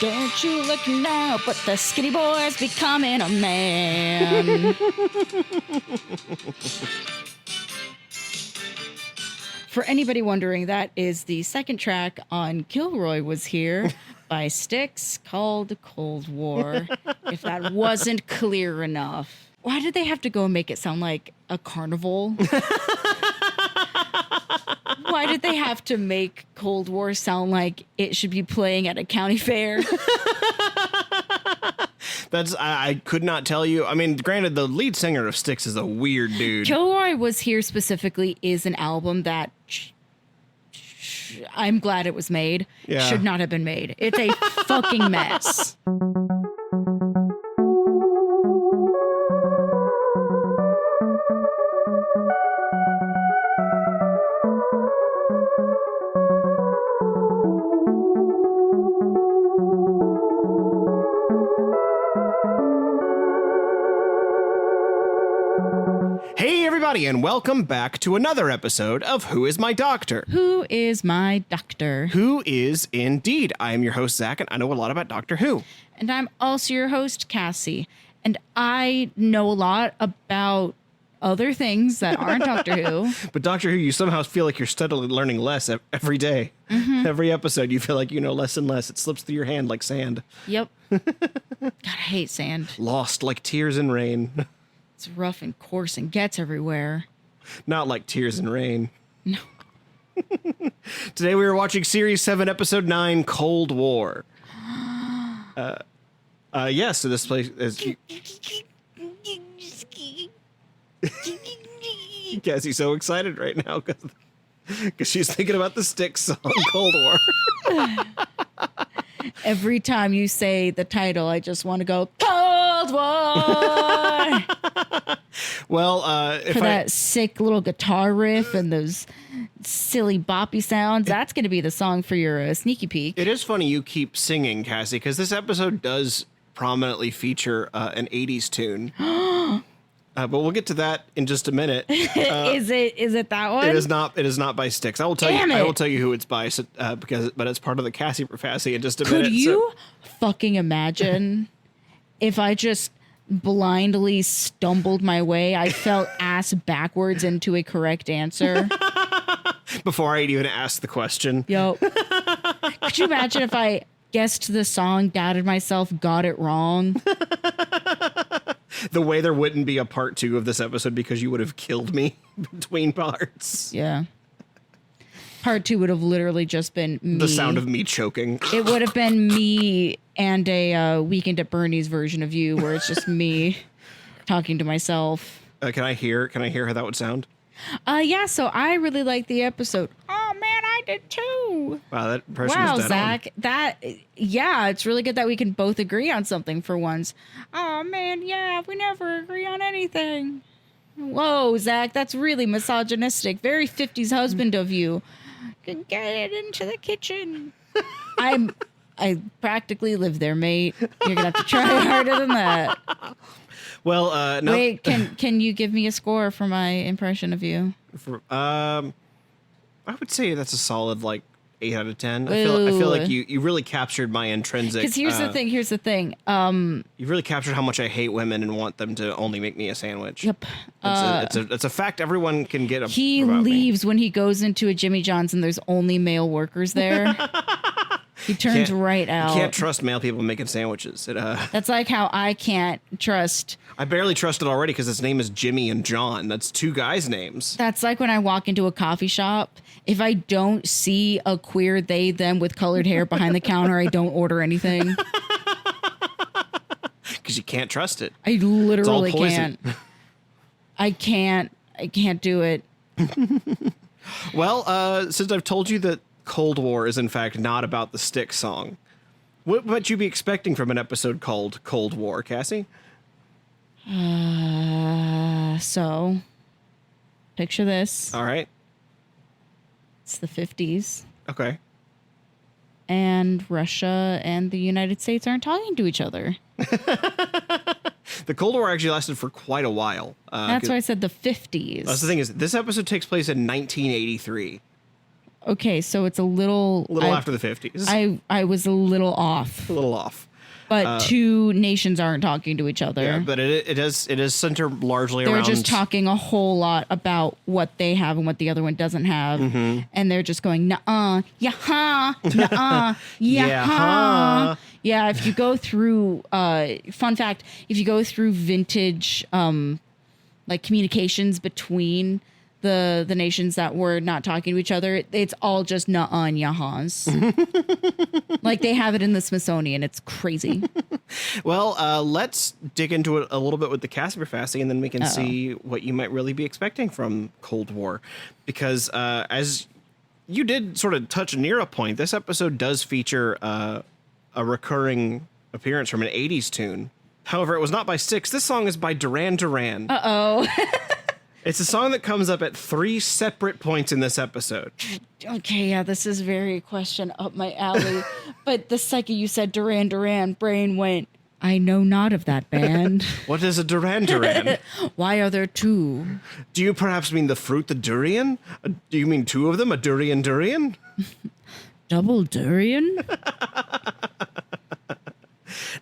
Don't you look now, but the skinny boy's becoming a man. For anybody wondering, that is the second track on Kilroy Was Here by Styx called Cold War. If that wasn't clear enough. Why did they have to go and make it sound like a carnival? Why did they have to make Cold War sound like it should be playing at a county fair? I could not tell you. I mean, granted, the lead singer of Styx is a weird dude. Kilroy Was Here specifically is an album that I'm glad it was made. Yeah. Should not have been made. It's a fucking mess. Hey, everybody, and welcome back to another episode of Who Is My Doctor? Who is my doctor? Who is indeed. I am your host, Zach, and I know a lot about Doctor Who. And I'm also your host, Cassie. And I know a lot about other things that aren't Doctor Who. But Doctor Who, you somehow feel like you're steadily learning less every day. Mm-hmm. Every episode, you feel like you know less and less. It slips through your hand like sand. Yep. God, I hate sand. Lost like tears in rain. It's rough and coarse and gets everywhere. Not like tears in rain. No. Today we were watching Series 7, Episode 9, Cold War. So this place is... Cassie's so excited right now because she's thinking about the Styx song, Cold War. Every time you say the title, I just want to go, Cold War! Well, if For that sick little guitar riff and those silly boppy sounds, that's going to be the song for your sneaky peek. It is funny you keep singing, Cassie, because this episode does prominently feature an 80s tune. But we'll get to that in just a minute. Is it that one? It is not. It is not by Styx. I will tell Damn you. it. I will tell you who it's by. But it's part of the Cassie Profassi in just a Could minute. you fucking imagine if I just blindly stumbled my way? I fell ass backwards into a correct answer. Before I'd even asked the question. Yo, could you imagine if I guessed the song, doubted myself, got it wrong? The way there wouldn't be a part 2 of this episode because you would have killed me between parts. Yeah. Part 2 would have literally just been me. The sound of me choking. It would have been me and a Weekend at Bernie's version of you, where it's just me talking to myself. Can I hear how that would sound? Yeah, so I really liked the episode. Oh, man, I did too. Wow, that impression Wow, is dead Zach. Yeah, it's really good that we can both agree on something for once. Oh, man, yeah, we never agree on anything. Whoa, Zach, that's really misogynistic. Very 50s husband of you. Get it into the kitchen. I practically live there, mate. You're gonna have to try harder than that. Well, no. Wait, can you give me a score for my impression of you? I would say that's a solid 8 out of 10. I feel like you really captured my intrinsic. Because here's the thing. You really captured how much I hate women and want them to only make me a sandwich. Yep. It's a fact everyone can get. He leaves when he goes into a Jimmy John's and there's only male workers there. He turns right out. You can't trust male people making sandwiches. That's like how I can't trust. I barely trust it already because his name is Jimmy and John. That's 2 guys' names. That's like when I walk into a coffee shop. If I don't see a queer they, them with colored hair behind the counter, I don't order anything. Because you can't trust it. I literally It's all poison. can't. I can't do it. Well, since I've told you that Cold War is in fact not about the Styx song, what might you be expecting from an episode called Cold War, Cassie? So picture this. All right. It's the 50s. Okay. And Russia and the United States aren't talking to each other. The Cold War actually lasted for quite a while. That's why I said the 50s. That's the thing is, this episode takes place in 1983. Okay, so it's a little after the 50s. I was a little off. A little off. But two nations aren't talking to each other. Yeah, but it is centered largely they're around... just talking a whole lot about what they have and what the other one doesn't have. Mm-hmm. And they're just going, nuh-uh, yeah-ha, nuh-uh, yeah-ha. Yeah-ha. Yeah, if you go through, fun fact, if you go through vintage, like communications between the nations that were not talking to each other, it's all just nuh-uh and yahas. Like they have it in the Smithsonian. It's crazy. Well, let's dig into it a little bit with the Casper fasting, and then we can see what you might really be expecting from Cold War. Because as you did sort of touch near a point, this episode does feature a recurring appearance from an 80s tune. However, it was not by Styx. This song is by Duran Duran. Uh-oh. It's a song that comes up at 3 separate points in this episode. Okay, yeah, this is very question up my alley. But the second you said Duran Duran, brain went, I know not of that band. What is a Duran Duran? Why are there two? Do you perhaps mean the fruit, the durian? Do you mean two of them, a durian? Double durian?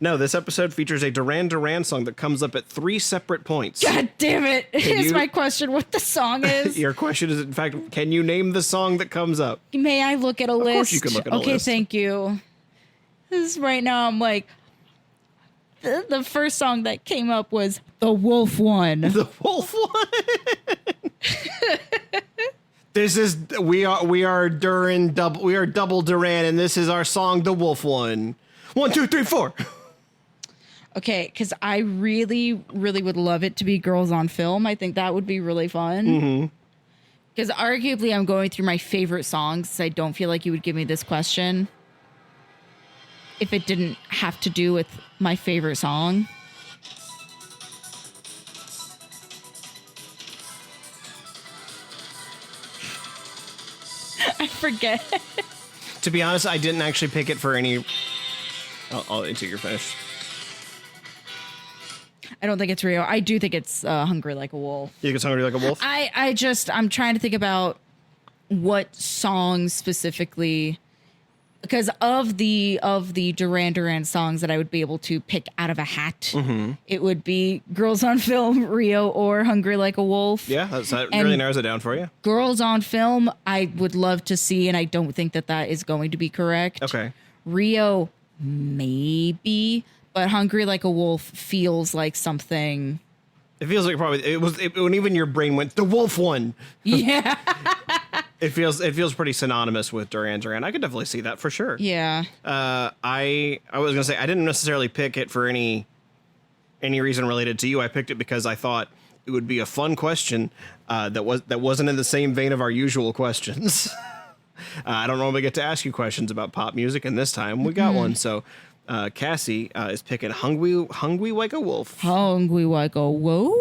No, this episode features a Duran Duran song that comes up at 3 separate points. God damn it. Is my question what the song is? Your question is, in fact, can you name the song that comes up? May I look at a list? Of course you can look at a list. Okay, thank you. This right now, I'm like, the first song that came up was The Wolf One. The Wolf One? This is, we are double Duran, and this is our song, The Wolf One. 1, 2, 3, 4. Okay, because I really, really would love it to be Girls on Film. I think that would be really fun. Because arguably I'm going through my favorite songs. I don't feel like you would give me this question if it didn't have to do with my favorite song. I forget. To be honest, I didn't actually pick it for any... I'll until you're finished. I don't think it's Rio. I do think it's Hungry Like a Wolf. You think it's Hungry Like a Wolf? I'm trying to think about what songs specifically, because of the Duran Duran songs that I would be able to pick out of a hat, it would be Girls on Film, Rio, or Hungry Like a Wolf. Yeah, that really narrows it down for you. Girls on Film, I would love to see, and I don't think that is going to be correct. Okay. Rio, maybe. But Hungry Like a Wolf feels like something. It feels like probably when even your brain went the Wolf One. Yeah. It feels pretty synonymous with Duran Duran. I could definitely see that for sure. Yeah. I was gonna say I didn't necessarily pick it for any reason related to you. I picked it because I thought it would be a fun question that wasn't in the same vein of our usual questions. I don't normally get to ask you questions about pop music, and this time we got one. So. Cassie is picking Hungry Like a Wolf. Hungry Like a Wolf.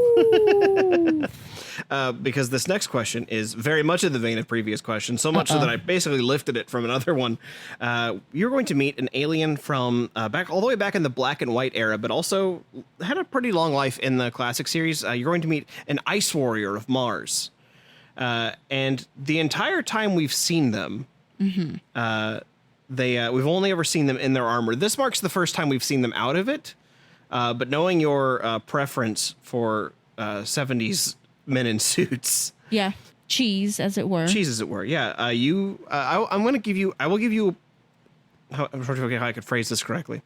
Because this next question is very much in the vein of previous questions, so much so that I basically lifted it from another one. You're going to meet an alien from all the way back in the black and white era, but also had a pretty long life in the classic series. You're going to meet an ice warrior of Mars. And the entire time we've seen them, we've only ever seen them in their armor. This marks the first time we've seen them out of it. But knowing your preference for 70s men in suits. Yeah. Cheese, as it were. Yeah. I will give you, I'm trying to figure out how I could phrase this correctly.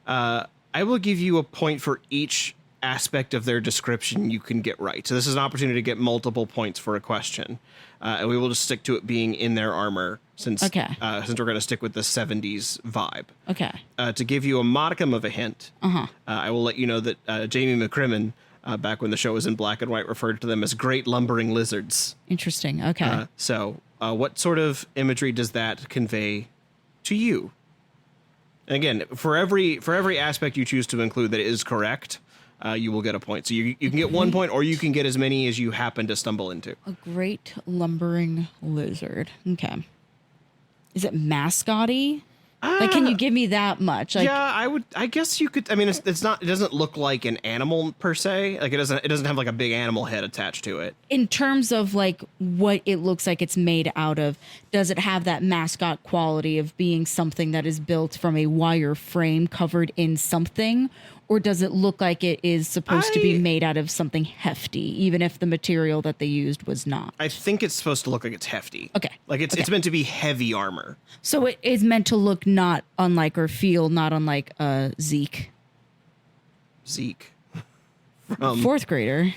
I will give you a point for each aspect of their description you can get right. So this is an opportunity to get multiple points for a question. And we will just stick to it being in their armor since we're going to stick with the 70s vibe. Okay. To give you a modicum of a hint, I will let you know that Jamie McCrimmon, back when the show was in black and white, referred to them as great lumbering lizards. Interesting. Okay. So what sort of imagery does that convey to you? And again, for every aspect you choose to include that is correct, you will get a point. So you can get 1 point, or you can get as many as you happen to stumble into. A great lumbering lizard. Okay. Is it mascotty? Like, can you give me that much? Like, yeah, I guess you could. I mean, it's not. It doesn't look like an animal per se. Like it doesn't have like a big animal head attached to it. in terms of like what it looks like it's made out of, does it have that mascot quality of being something that is built from a wire frame covered in something? Or does it look like it is supposed to be made out of something hefty, even if the material that they used was not? I think it's supposed to look like it's hefty. Okay. Like it's meant to be heavy armor. So it is meant to look not unlike or feel not unlike Zeke. Zeke. Fourth grader.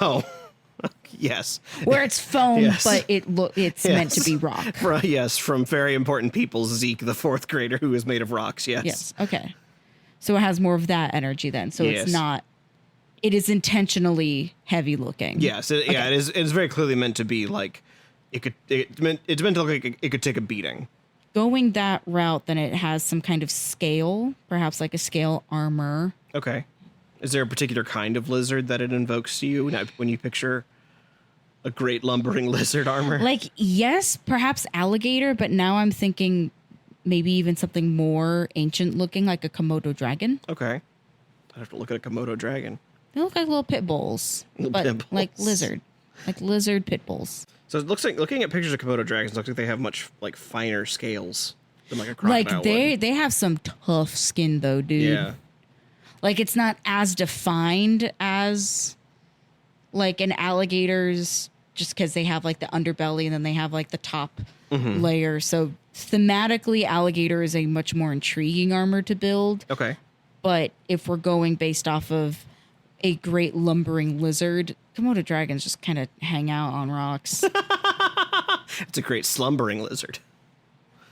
Oh, yes. Where it's foam, Yes. but it's meant to be rock. Yes, from Very Important People, Zeke, the fourth grader who is made of rocks. Yes. Yes. Okay. So it has more of that energy then. So Yes. it's not. It is intentionally heavy looking. Yes. Yeah. It is. It is very clearly meant to be like it's meant to look like it could take a beating. Going that route, then it has some kind of scale, perhaps like a scale armor. Okay. Is there a particular kind of lizard that it invokes to you when you picture a great lumbering lizard armor? Like, yes, perhaps alligator, but now I'm thinking maybe even something more ancient looking, like a Komodo dragon. Okay. I have to look at a Komodo dragon. They look like little pit bulls, Little but pit bulls. like lizard pit bulls. So it looks like, looking at pictures of Komodo dragons, looks like they have much like finer scales than like a crocodile Like would. they have some tough skin though, dude. Yeah. Like it's not as defined as like an alligator's, just because they have like the underbelly and then they have like the top layer. So thematically, alligator is a much more intriguing armor to build. Okay. But if we're going based off of a great lumbering lizard, Komodo dragons just kind of hang out on rocks. It's a great slumbering lizard.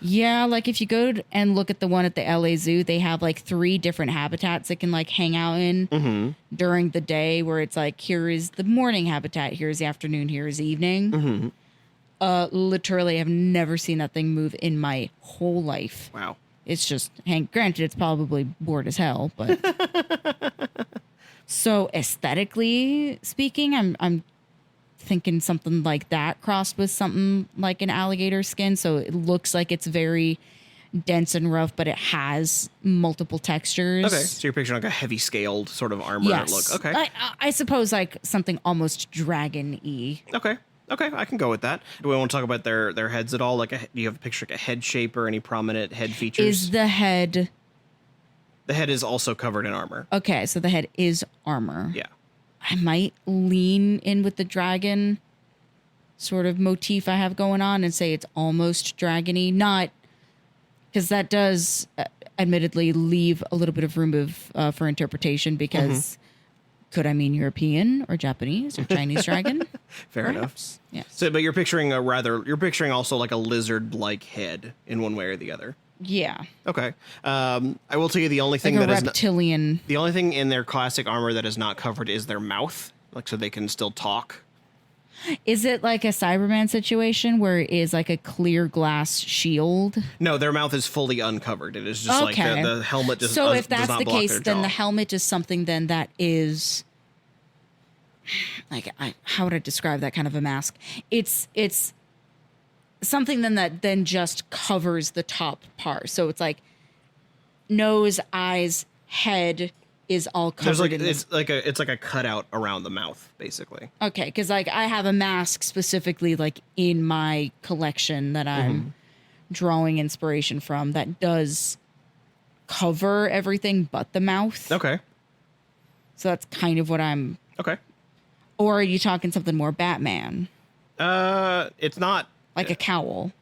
Yeah, like if you go and look at the one at the LA Zoo, they have like 3 different habitats it can like hang out in during the day, where it's like, here is the morning habitat, here's the afternoon, here's evening. Literally, I've never seen that thing move in my whole life. Wow. It's just, granted, it's probably bored as hell, but so aesthetically speaking, I'm thinking something like that crossed with something like an alligator skin. So it looks like it's very dense and rough, but it has multiple textures. Okay. So you're picturing like a heavy scaled sort of armor Yes. look. Okay. I suppose like something almost dragon-y. Okay. Okay. I can go with that. Do we want to talk about their heads at all? Like, do you have a picture like a head shape or any prominent head features? Is the head... The head is also covered in armor. Okay, so the head is armor. Yeah. I might lean in with the dragon sort of motif I have going on and say it's almost dragony. Not because that does admittedly leave a little bit of room for interpretation, because could I mean European or Japanese or Chinese dragon? Fair enough. Perhaps. Yes. So, but you're picturing you're picturing also like a lizard-like head in one way or the other. Yeah. Okay. I will tell you the only thing Like a that is reptilian. the only thing in their classic armor that is not covered is their mouth, like so they can still talk. Is it like a Cyberman situation where it is like a clear glass shield? No, their mouth is fully uncovered. It is just Okay. like the helmet just So does, if that's does not the block case, their then jaw. the helmet is something then that is like, how would I describe that kind of a mask? It's something then that then just covers the top part. So it's like nose, eyes, head is all covered. There's like in it's like a cutout around the mouth, basically. okay, because like I have a mask specifically like in my collection that I'm drawing inspiration from that does cover everything but the mouth. Okay. So that's kind of what I'm. Okay. Or are you talking something more Batman, It's not. like a cowl?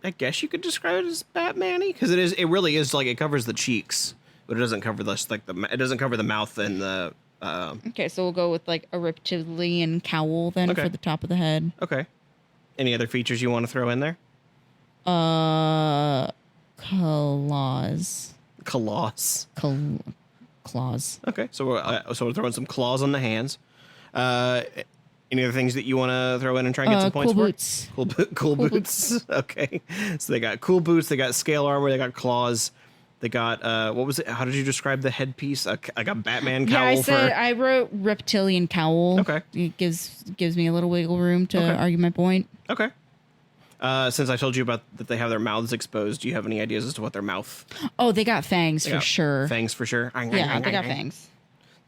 I guess you could describe it as Batman-y, because it is. It really is like it covers the cheeks, but it doesn't cover it doesn't cover the mouth and the. Okay, so we'll go with like a reptilian cowl then Okay. for the top of the head. Okay. Any other features you want to throw in there? Claws. Claws. Claws. Okay, so we're throwing some claws on the hands. Any other things that you want to throw in and try and get some points Cool for? boots. Cool boots. Okay, so they got cool boots. They got scale armor. They got claws. They got what was it? How did you describe the headpiece? Like a Batman cowl. Yeah, I wrote reptilian cowl. Okay. It gives me a little wiggle room to argue my point. Okay. Since I told you about that they have their mouths exposed, do you have any ideas as to what their mouth? Oh, they got fangs for sure. Fangs for sure. Yeah, they got fangs.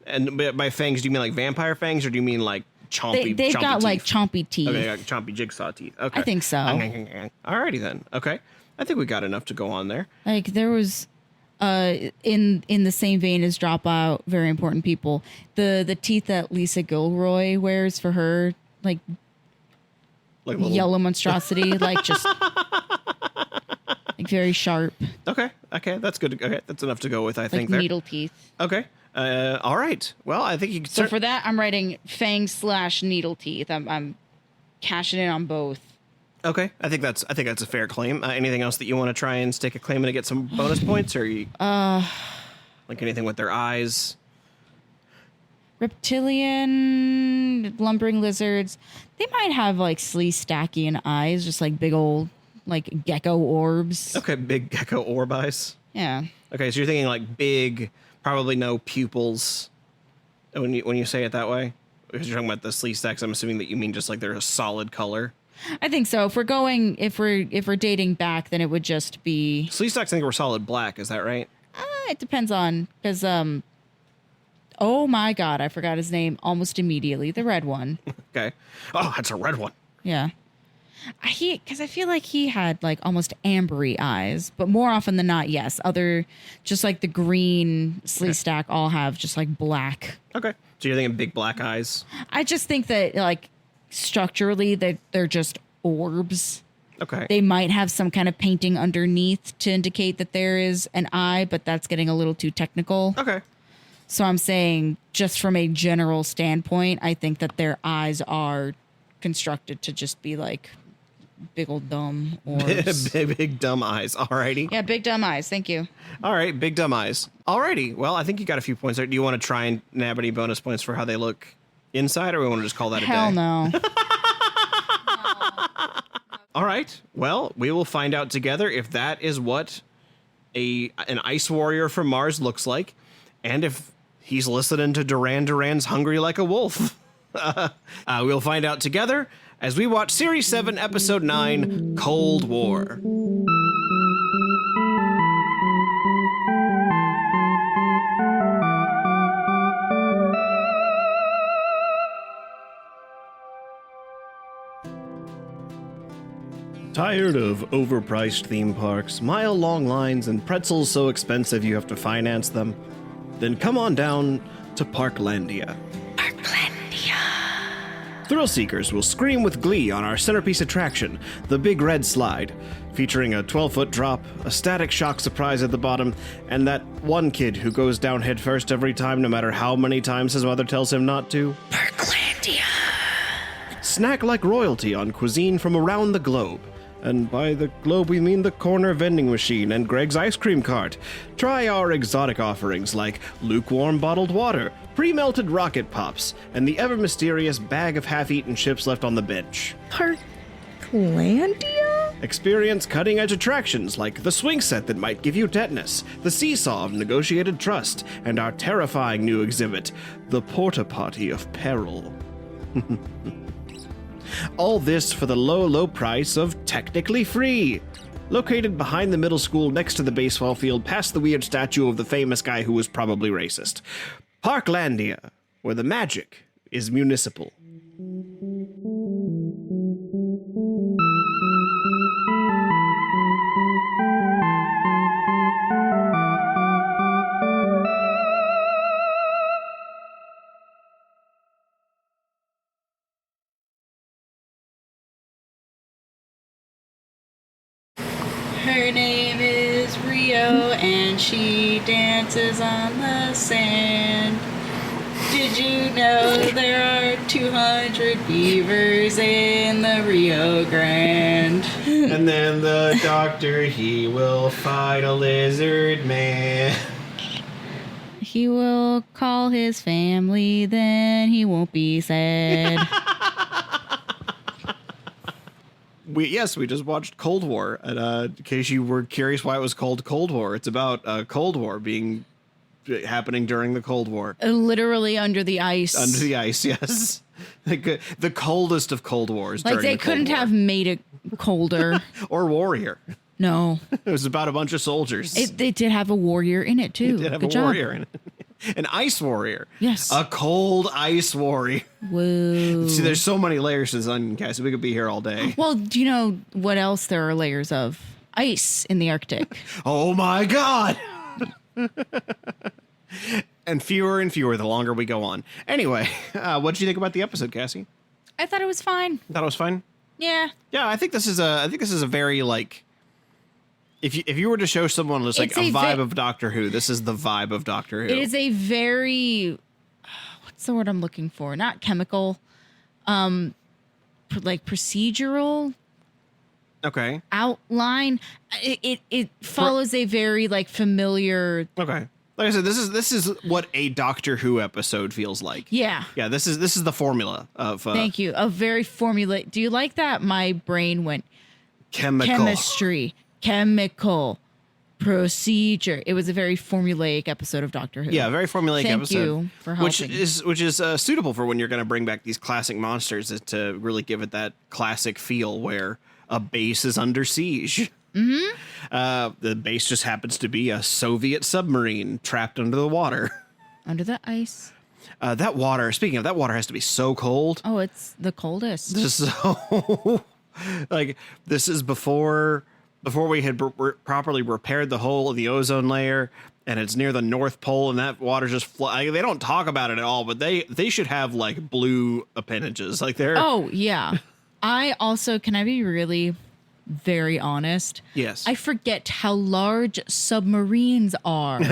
And by fangs, do you mean like vampire fangs, or do you mean like chompy? They've chompy got teeth? like chompy teeth. Okay, like chompy jigsaw teeth. Okay, I think so. Alrighty then. Okay, I think we got enough to go on there. Like there was, in the same vein as Dropout, very important people. The teeth that Lisa Gilroy wears for her, like Little... yellow monstrosity, like just like very sharp. Okay, that's good. Okay, that's enough to go with. I think there. Needle teeth. Okay. All right. Well, I think you could So for that, I'm writing fangs/needle teeth. I'm cashing in on both. Okay, I think that's a fair claim. Anything else that you want to try and stake a claim in to get some bonus points, or you, like anything with their eyes? Reptilian, lumbering lizards. They might have like Sleestackian eyes, just like big old like gecko orbs. Okay, big gecko orb eyes. Yeah. Okay, so you're thinking like big, probably no pupils. When you say it that way, because you're talking about the Sleestacks, I'm assuming that you mean just like they're a solid color. I think so. If we're dating back, then it would just be Sleestacks. I think we're solid black. Is that right? It depends on because oh my god, I forgot his name almost immediately. The red one. Okay. Oh, that's a red one. Yeah. Because I feel like he had like almost ambery eyes, but more often than not, yes. Just like the green Sleestack all have just like black. Okay. So you're thinking big black eyes? I just think that like structurally they're just orbs. Okay. They might have some kind of painting underneath to indicate that there is an eye, but that's getting a little too technical. Okay. So I'm saying just from a general standpoint, I think that their eyes are constructed to just be like big old dumb orbs. big dumb eyes. Alrighty. Yeah, big dumb eyes. Thank you. All right, big dumb eyes. Alrighty. Well, I think you got a few points there. Do you want to try and nab any bonus points for how they look inside, or we want to just call that a day? Hell no. All right. Well, we will find out together if that is what an ice warrior from Mars looks like, and if he's listening to Duran Duran's "Hungry Like a Wolf." We'll find out together as we watch Series 7, Episode 9, Cold War. Tired of overpriced theme parks, mile-long lines, and pretzels so expensive you have to finance them? Then come on down to Parklandia. Thrill seekers will scream with glee on our centerpiece attraction, the Big Red Slide, featuring a 12-foot drop, a static shock surprise at the bottom, and that one kid who goes down headfirst every time no matter how many times his mother tells him not to. Parklandia. Snack like royalty on cuisine from around the globe. And by the globe we mean the corner vending machine and Greg's ice cream cart. Try our exotic offerings like lukewarm bottled water, pre-melted rocket pops, and the ever-mysterious bag of half-eaten chips left on the bench. Parklandia? Experience cutting-edge attractions like the swing set that might give you tetanus, the seesaw of negotiated trust, and our terrifying new exhibit, the porta potty of peril. All this for the low, low price of technically free. Located behind the middle school next to the baseball field past the weird statue of the famous guy who was probably racist. Parklandia, where the magic is municipal. Her name is Rio, and she dances on the sand. Did you know there are 200 beavers in the Rio Grande? And then the doctor, he will fight a lizard man. He will call his family, then he won't be sad. We just watched Cold War. And in case you were curious why it was called Cold War, it's about Cold War being happening during the Cold War. Literally under the ice. Under the ice, yes. The coldest of Cold Wars. Like during they the Cold couldn't War. have made it colder. Or Warrior. No. It was about a bunch of soldiers. They did have a warrior in it too. It did have Good a job. warrior in it. An ice warrior. Yes. A cold ice warrior. Whoa. See, there's so many layers to this onion, Cassie. We could be here all day. Well, do you know what else there are layers of? Ice in the Arctic. Oh my God. And fewer the longer we go on. Anyway, what did you think about the episode, Cassie? I thought it was fine. Thought it was fun? Yeah. Yeah, I think this is a very like if you were to show someone just like It's a a vibe of Doctor Who, this is the vibe of Doctor Who. It is a very, what's the word I'm looking for? Not chemical, like procedural Okay. outline. It follows a very like familiar. Okay. Like I said, this is what a Doctor Who episode feels like. Yeah. Yeah, this is the formula of Thank you. A very formula. Do you like that? My brain went chemical. chemistry, chemical, procedure. It was a very formulaic episode of Doctor Who. Yeah, a very formulaic Thank episode. you for helping. Which is suitable for when you're going to bring back these classic monsters, is to really give it that classic feel where a base is under siege. Mm-hmm. The base just happens to be a Soviet submarine trapped under the water. Under the ice. That water, speaking of, that water has to be so cold. Oh, it's the coldest. So, like, this is before we had properly repaired the hole in the ozone layer, and it's near the North Pole, and that water just they don't talk about it at all, but they should have like blue appendages, like they're. Oh yeah. I also, can I be really very honest? Yes. I forget how large submarines are.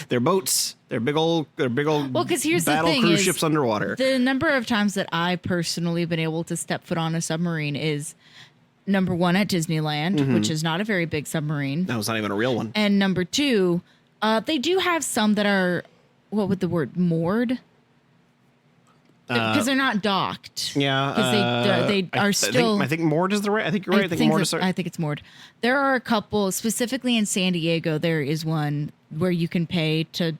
They're boats. They're big old. Well, 'cause here's the battle thing cruise is ships underwater. The number of times that I personally have been able to step foot on a submarine is number one at Disneyland, which is not a very big submarine. That was not even a real one. And number two, they do have some that are, what would the word, moored? Because they're not docked. Yeah, Because they are still. I think moored is the right. I think you're right. I think moored is. I think it's moored. There are a couple, specifically in San Diego. There is one where you can pay to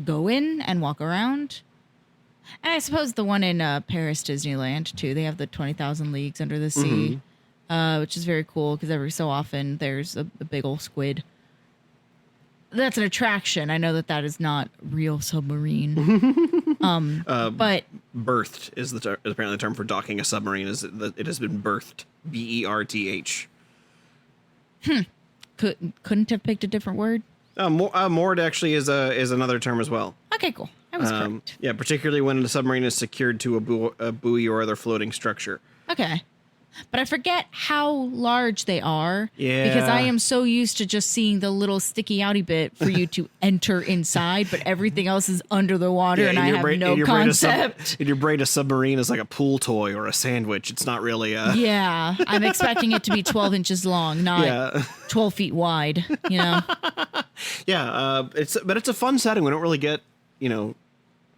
go in and walk around. And I suppose the one in Paris Disneyland too. They have the 20,000 Leagues Under the Sea, which is very cool because every so often there's a big old squid. That's an attraction. I know that is not real submarine. But Berthed is apparently the term for docking a submarine. Is that it has been berthed? BERTH. couldn't have picked a different word. Moored actually is another term as well. Okay, cool. I was correct. Yeah, particularly when a submarine is secured to a buoy or other floating structure. Okay. But I forget how large they are. Yeah. Because I am so used to just seeing the little sticky outy bit for you to enter inside, but everything else is under the water and I have no concept. In your brain, a submarine is like a pool toy or a sandwich. It's not really a... Yeah. I'm expecting it to be 12 inches long, not 12 feet wide, you know? Yeah. It's a fun setting. We don't really get,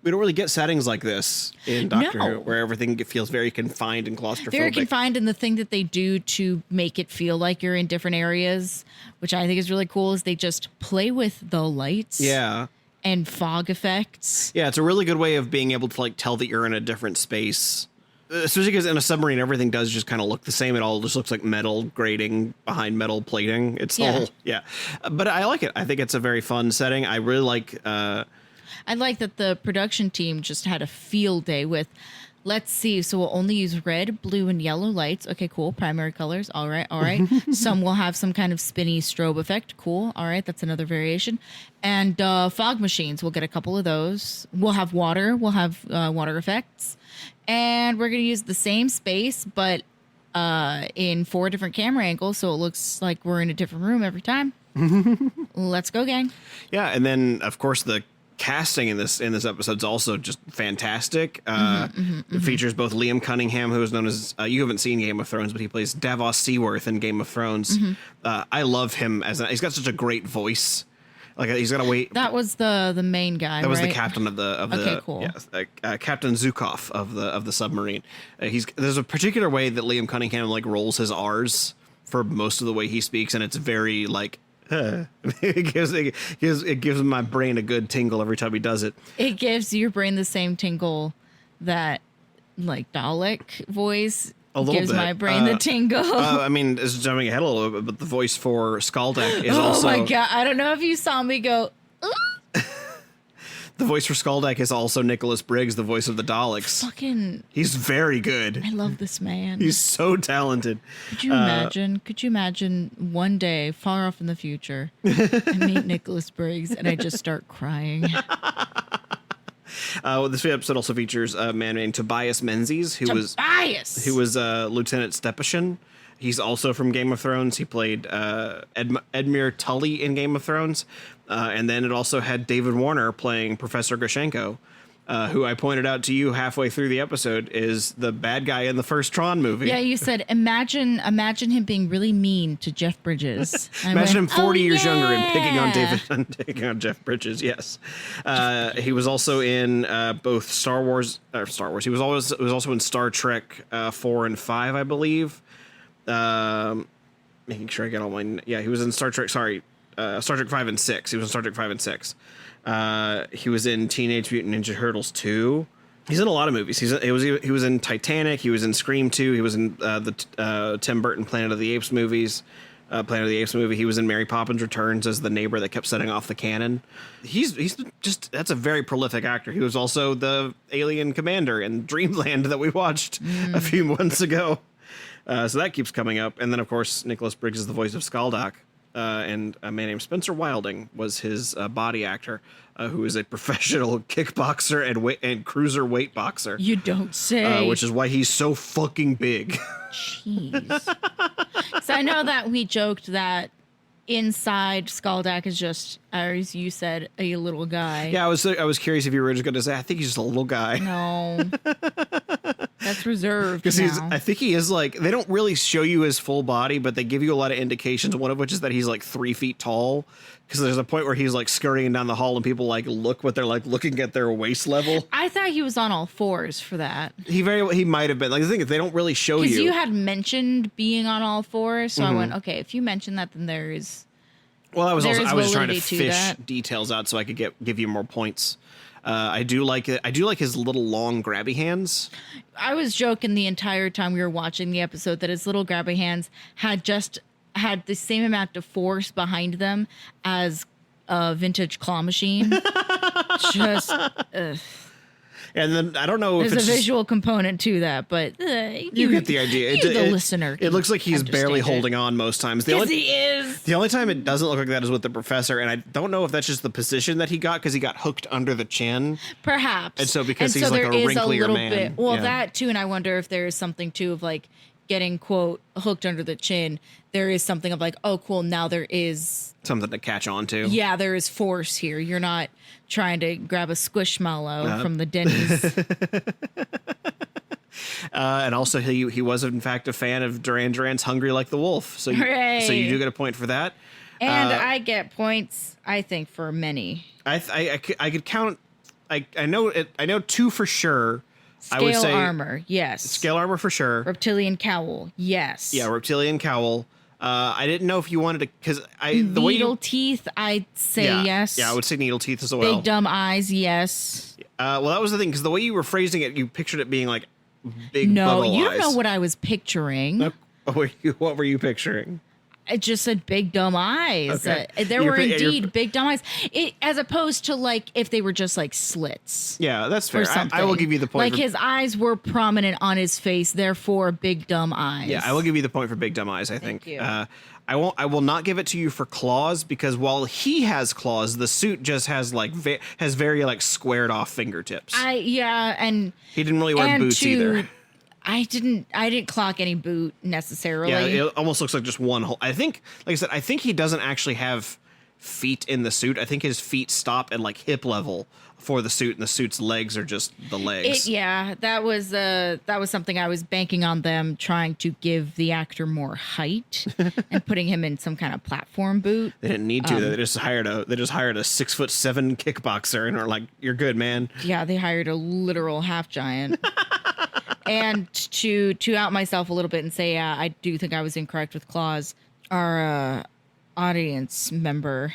we don't really get settings like this in Doctor Who, where everything feels very confined and claustrophobic. Very confined, and the thing that they do to make it feel like you're in different areas, which I think is really cool, is they just play with the lights. Yeah. And fog effects. Yeah, it's a really good way of being able to like tell that you're in a different space. Especially because in a submarine, everything does just kind of look the same. It all just looks like metal grating behind metal plating. It's all, But I like it. I think it's a very fun setting. I really like... I like that the production team just had a field day with, let's see, so we'll only use red, blue, and yellow lights. Okay, cool. Primary colors. All right. Some will have some kind of spinny strobe effect. Cool. All right. That's another variation. And fog machines. We'll get a couple of those. We'll have water. We'll have water effects. And we're going to use the same space, but in 4 different camera angles, so it looks like we're in a different room every time. Let's go, gang. Yeah, and then, of course, the casting in this episode is also just fantastic. It features both Liam Cunningham, who is known as you haven't seen Game of Thrones, but he plays Davos Seaworth in Game of Thrones. I love him he's got such a great voice. Like he's got a way. That was the main guy. That was right? the captain of the Okay, cool. Captain Zukov of the submarine. There's a particular way that Liam Cunningham like rolls his R's for most of the way he speaks, and it's very like It gives my brain a good tingle every time he does it. It gives your brain the same tingle that like Dalek voice A little gives bit. my brain the tingle. I mean, it's jumping ahead a little bit, but the voice for Skaldak is oh also my god! I don't know if you saw me go. the voice for Skaldak is also Nicholas Briggs, the voice of the Daleks. Fucking, He's very good. I love this man. He's so talented. Could you imagine? Could you imagine one day, far off in the future, I meet Nicholas Briggs and I just start crying? This episode also features a man named Tobias Menzies, who was Lieutenant Stepashin. He's also from Game of Thrones. He played Edmure Tully in Game of Thrones. And then it also had David Warner playing Professor Grishenko, who I pointed out to you halfway through the episode is the bad guy in the first Tron movie. Yeah, you said, imagine him being really mean to Jeff Bridges. Imagine him 40 years younger and picking on Jeff Bridges. Yes, he was also in both Star Wars. He was also in Star Trek 4 and 5, I believe. Making sure I get all my. Yeah, he was in Star Trek. Star Trek 5 and 6. He was in Star Trek 5 and 6. He was in Teenage Mutant Ninja Turtles 2. He's in a lot of movies. He was in Titanic. He was in Scream 2. He was in the Tim Burton Planet of the Apes movies. Planet of the Apes movie. He was in Mary Poppins Returns as the neighbor that kept setting off the cannon. That's a very prolific actor. He was also the alien commander in Dreamland that we watched a few months ago. So that keeps coming up. And then, of course, Nicholas Briggs is the voice of Skaldak. And a man named Spencer Wilding was his body actor, who is a professional kickboxer and cruiserweight boxer. You don't say. Which is why he's so fucking big. Jeez. So I know that we joked that inside Skaldak is just, as you said, a little guy. Yeah, I was curious if you were just going to say, I think he's just a little guy. No. That's reserved. Because now. I think he is like, they don't really show you his full body, but they give you a lot of indications. One of which is that he's like 3 feet tall. Because there's a point where he's like scurrying down the hall and people like look what they're like looking at their waist level. I thought he was on all fours for that. He might have been. Like the thing is, they don't really show you. Because you had mentioned being on all fours, so I went, okay, if you mention that, then there is. Well, I was trying to validity to fish that. details out so I could give you more points. I do like it. I do like his little long grabby hands. I was joking the entire time we were watching the episode that his little grabby hands had the same amount of force behind them as a vintage claw machine. Just, and then I don't know if there's it's a visual component to that, but you get the idea. The listener. It looks like he's barely holding on. on most times. Yes, he is. The only time it doesn't look like that is with the professor, and I don't know if that's just the position that he got because he got hooked under the chin. Perhaps. And so because he's like a wrinklier man. Well, that too, and I wonder if there is something too of like getting quote hooked under the chin. There is something of like, oh, cool. Now there is something to catch on to. Yeah, there is force here. You're not trying to grab a squishmallow from the Denny's. And also, he was in fact a fan of Duran Duran's "Hungry Like the Wolf." So you do get a point for that. And I get points, I think, for many. I could count. I know 2 for sure. I would say armor, yes. Scale armor for sure. Reptilian cowl, yes. Yeah, reptilian cowl. I didn't know if you wanted to, because the way needle teeth, I'd say yes. Yeah, I would say needle teeth as well. Big dumb eyes, yes. Well, that was the thing, because the way you were phrasing it, you pictured it being like big. No, bubble you eyes. don't know what I was picturing. What were you picturing? It just said big dumb eyes. Okay. There were indeed big dumb eyes. As opposed to like if they were just like slits. Yeah, that's fair. I will give you the point. Like his eyes were prominent on his face, therefore big dumb eyes. Yeah, I will give you the point for big dumb eyes. I think. You. I will not give it to you for claws because while he has claws, the suit just has like has very like squared off fingertips. And he didn't really wear boots either. I didn't clock any boot necessarily. Yeah, it almost looks like just one hole. I think, like I said, I think he doesn't actually have feet in the suit. I think his feet stop at like hip level for the suit, and the suit's legs are just the legs. That was something I was banking on them trying to give the actor more height and putting him in some kind of platform boot. They didn't need to. They just hired a 6'7" kickboxer and are like, "You're good, man." Yeah, they hired a literal half giant. And to out myself a little bit and say, I do think I was incorrect with claws. Our audience member,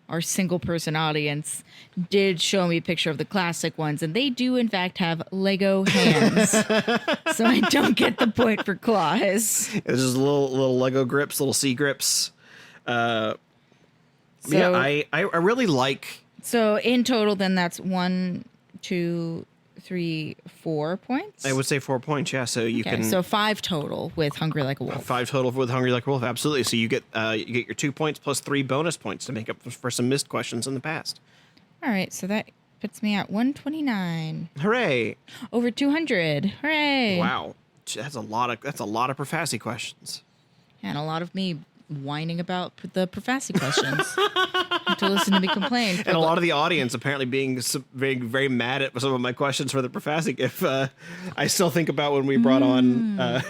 our single person audience, did show me a picture of the classic ones, and they do in fact have Lego hands. So I don't get the point for claws. It's just little Lego grips, little C grips. So, Yeah, I really like. So in total, then that's 1, 2, 3, 4 points. I would say 4 points. Yeah, so you can. So 5 total with Hungry Like a Wolf. 5 total with Hungry Like a Wolf. Absolutely. So you get your 2 points plus 3 bonus points to make up for some missed questions in the past. All right, so that puts me at 129. Hooray! Over 200. Hooray! Wow, that's a lot of Profassi questions. And a lot of me whining about the Profassi questions. To listen to me complain. And a lot of the audience apparently being very, very mad at some of my questions for the Profassi. If I still think about when we brought on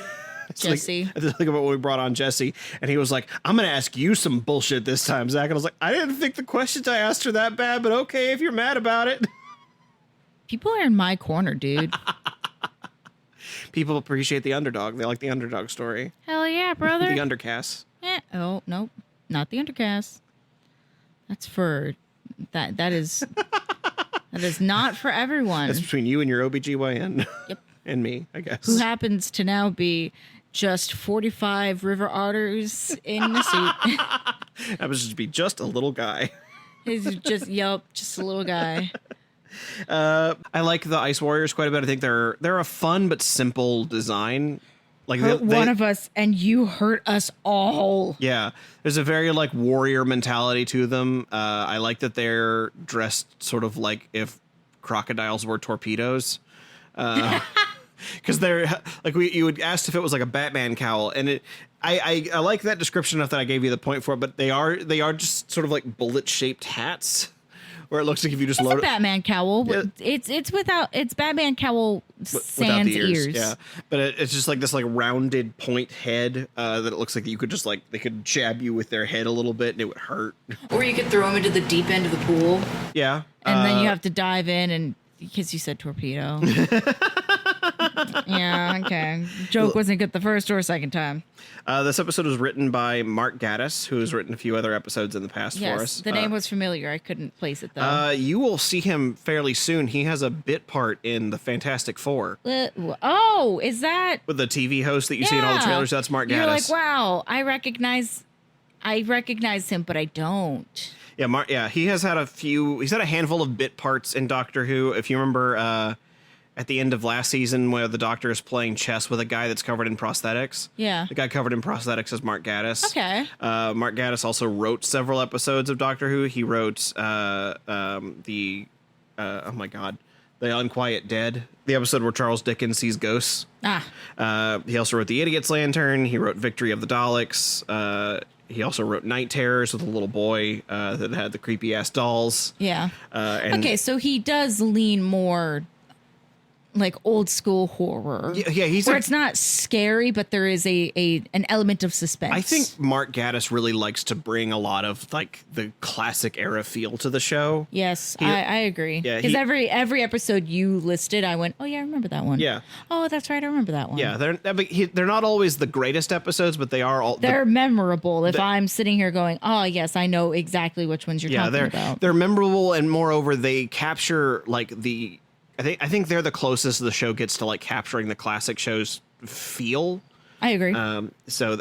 Jesse. I think about when we brought on Jesse, and he was like, "I'm going to ask you some bullshit this time, Zach." And I was like, "I didn't think the questions I asked her that bad, but okay, if you're mad about it." People are in my corner, dude. People appreciate the underdog. They like the underdog story. Hell yeah, brother. The undercast. Oh, nope. Not the undercast. That's for that is not for everyone. That's between you and your OBGYN. Yep. And me, I guess. Who happens to now be just 45 river otters in the suit. That would just be just a little guy. He's just just a little guy. I like the Ice Warriors quite a bit. I think they're a fun but simple design. Like Hurt one of us and you hurt us all. Yeah, there's a very like warrior mentality to them. I like that they're dressed sort of like if crocodiles were torpedoes. Because they're like you would asked if it was like a Batman cowl, and I like that description enough that I gave you the point for it. But they are just sort of like bullet shaped hats, where it looks like if you just It's load a Batman cowl. Yeah. It's Batman cowl sans ears. Yeah, but it's just like this like rounded point head that it looks like you could just like they could jab you with their head a little bit and it would hurt. Or you could throw them into the deep end of the pool. Yeah, and then you have to dive in and because you said torpedo. Yeah, okay. Joke wasn't good the first or second time. This episode was written by Mark Gatiss, who has written a few other episodes in the past for us. The name was familiar. I couldn't place it, though. You will see him fairly soon. He has a bit part in the Fantastic Four. Is that... With the TV host that you see in all the trailers, that's Mark Gatiss. You're like, wow, I recognize him, but I don't. Yeah, he has had he's had a handful of bit parts in Doctor Who. If you remember... at the end of last season where the Doctor is playing chess with a guy that's covered in prosthetics. Yeah. The guy covered in prosthetics is Mark Gatiss. Okay. Mark Gatiss also wrote several episodes of Doctor Who. He wrote oh my God, The Unquiet Dead, the episode where Charles Dickens sees ghosts. He also wrote The Idiot's Lantern. He wrote Victory of the Daleks. He also wrote Night Terrors with a little boy that had the creepy ass dolls. Yeah. Okay, so he does lean more like old school horror. Yeah, it's not scary, but there is an element of suspense. I think Mark Gatiss really likes to bring a lot of like the classic era feel to the show. Yes, I agree. Yeah, because every episode you listed, I went, oh yeah, I remember that one. Yeah. Oh, that's right, I remember that one. Yeah, they're not always the greatest episodes, but they are all they're memorable. If I'm sitting here going, oh yes, I know exactly which ones you're talking about. They're memorable, and moreover, they capture like the. I think they're the closest the show gets to like capturing the classic show's feel. I agree. Based off of